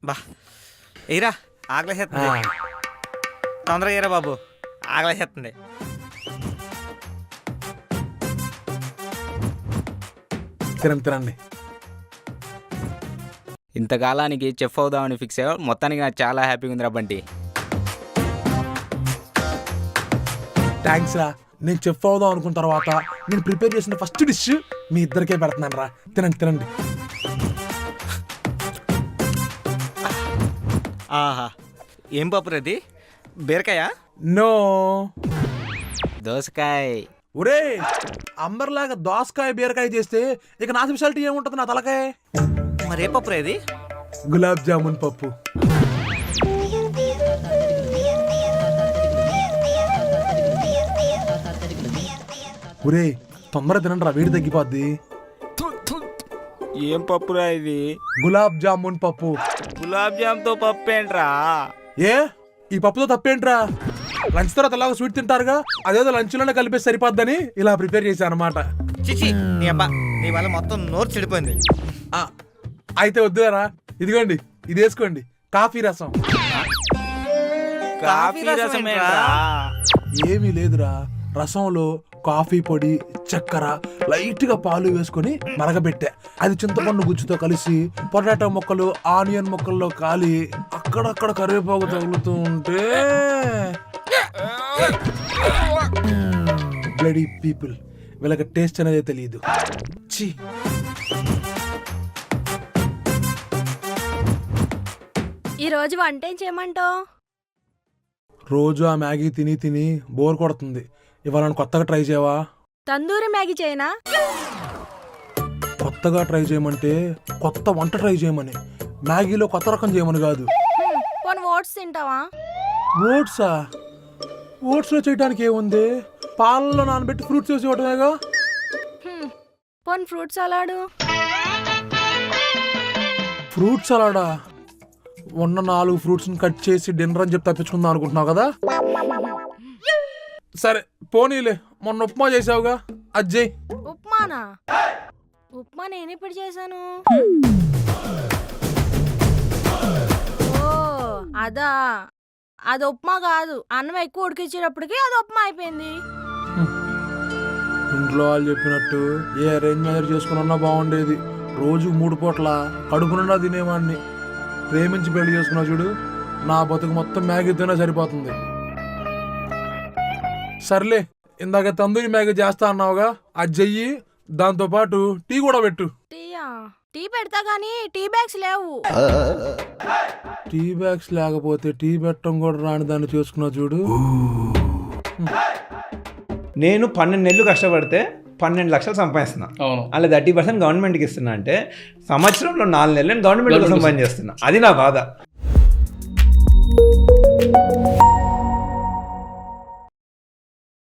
బా ఎయిరా ఆకలేసేస్తుంది, తొందరగా ఎయిరా బాబు, ఆకలేసేస్తుంది. తినండి. ఇంతకాలానికి చెఫ్ అవుదామని ఫిక్స్ అయ్యా. మొత్తానికి నాకు చాలా హ్యాపీగా ఉందిరా బంటి. థ్యాంక్స్ రా. నేను చెఫ్ అవుదాం అనుకున్న తర్వాత నేను ప్రిపేర్ చేసిన ఫస్ట్ డిష్ మీ ఇద్దరికే పెడుతున్నాను రా. తినండి. ఆహా, ఏం పప్పు రది? బీరకాయ? నో, దోసకాయ. ఒరే అంబర్లాగా దోసకాయ బీరకాయ చేస్తే ఇక నా స్పెషాలిటీ ఏముంటుంది నా తలకాయ? మరే పప్పు రేది? గులాబ్ జామున్ పప్పు. ఒరే తొందర తినండి రా, వేడి తగ్గిపోద్ది. ఏం పప్పురా ఇది? గులాబ్ జామున్ పప్పు. గులాబ్ జామ్తో పప్పు ఏంట్రా? ఏ ఈ పప్పుతో తప్పేంట్రా? లంచ్ తర్వాత అలాగా స్వీట్ తింటారుగా, అదేదో లంచ్లోనే కలిపేసి సరిపోద్దని ఇలా ప్రిపేర్ చేశాను అనమాట. చిచి నీ అబ్బా, నీ వల్ల మొత్తం నోరు చెడిపోయింది. అయితే వద్దురా, ఇదిగోండి ఇది వేసుకోండి, కాఫీ రసం. కాఫీ రసం ఏంట్రా? ఏమీ లేదురా, రసంలో కాఫీ పొడి, చక్కెర, లైట్ గా పాలు వేసుకొని మరగబెట్టా. అది చింతపండు గుజ్జుతో కలిసి పొటాటో ముక్కలు, ఆనియన్ ముక్కల్లో కాలి అక్కడక్కడ కరివేపాకు తగులుతూ ఉంటే బ్లడీ పీపుల్, వీళ్ళకి టేస్ట్ అనేది తెలియదు. ఛీ. ఈ రోజు వంట ఏం చేయమంటావు? రోజు ఆ మ్యాగీ తిని తిని బోర్ కొడుతుంది. ఇవాళ కొత్తగా ట్రై చేయవా? తందూరి మ్యాగీ చేయనా? కొత్తగా ట్రై చేయమంటే కొత్త వంట ట్రై చేయమని, మ్యాగీలో కొత్త రకం చేయమని కాదు. పోనీ ఓట్స్ తింటావా? ఓట్సా? ఓట్స్లో చేయడానికి ఏముంది, పాలలో నానబెట్టి ఫ్రూట్స్ వేసి ఇవ్వటమేగా. పోనీ ఫ్రూట్ సలాడు? ఫ్రూట్ సలాడా? ఉన్న 4 ఫ్రూట్స్ని కట్ చేసి డిన్నర్ అని చెప్పి తప్పించుకుందాం అనుకుంటున్నావు కదా. సరే పోనీలే, మొన్న ఉప్మా చేసావుగా, అజ్జయ్. ఉప్మానా? ఉప్మా నేను ఇప్పుడు చేశాను. ఓ అదా, అది ఉప్మా కాదు. అన్నం ఎక్కువ ఉడికించేటప్పటికి అది ఉప్మా అయిపోయింది. ఇంట్లో వాళ్ళు చెప్పినట్టు ఏ అరేంజ్ మ్యారేజ్ చేసుకున్నా బాగుండేది. రోజు 3 పూట్ల కడుపు నిండా తినేవాడిని. ప్రేమించి పెళ్లి చేసుకున్నా చూడు, నా బతుకు మొత్తం మ్యాగీతోనే సరిపోతుంది. సర్లే, ఇందాక తందూరి మ్యాగీ చేస్తా అన్నావుగా, అది చెయ్యి. దాంతో పాటు టీ కూడా పెట్టు. టీయా? టీ పెడతా గానీ టీ బ్యాగ్స్ లేవు. టీ బ్యాగ్స్ లేకపోతే టీ పెట్టడం కూడా రాని దాన్ని చేసుకున్నా చూడు. నేను 12 నెలలు కష్టపడితే 12 లక్షలు సంపాదిస్తున్నా. అలా 30% గవర్నమెంట్కి ఇస్తున్నా అంటే సంవత్సరంలో 4 నెలలు నేను గవర్నమెంట్ కోసం పని చేస్తున్నా. అది నా బాధ.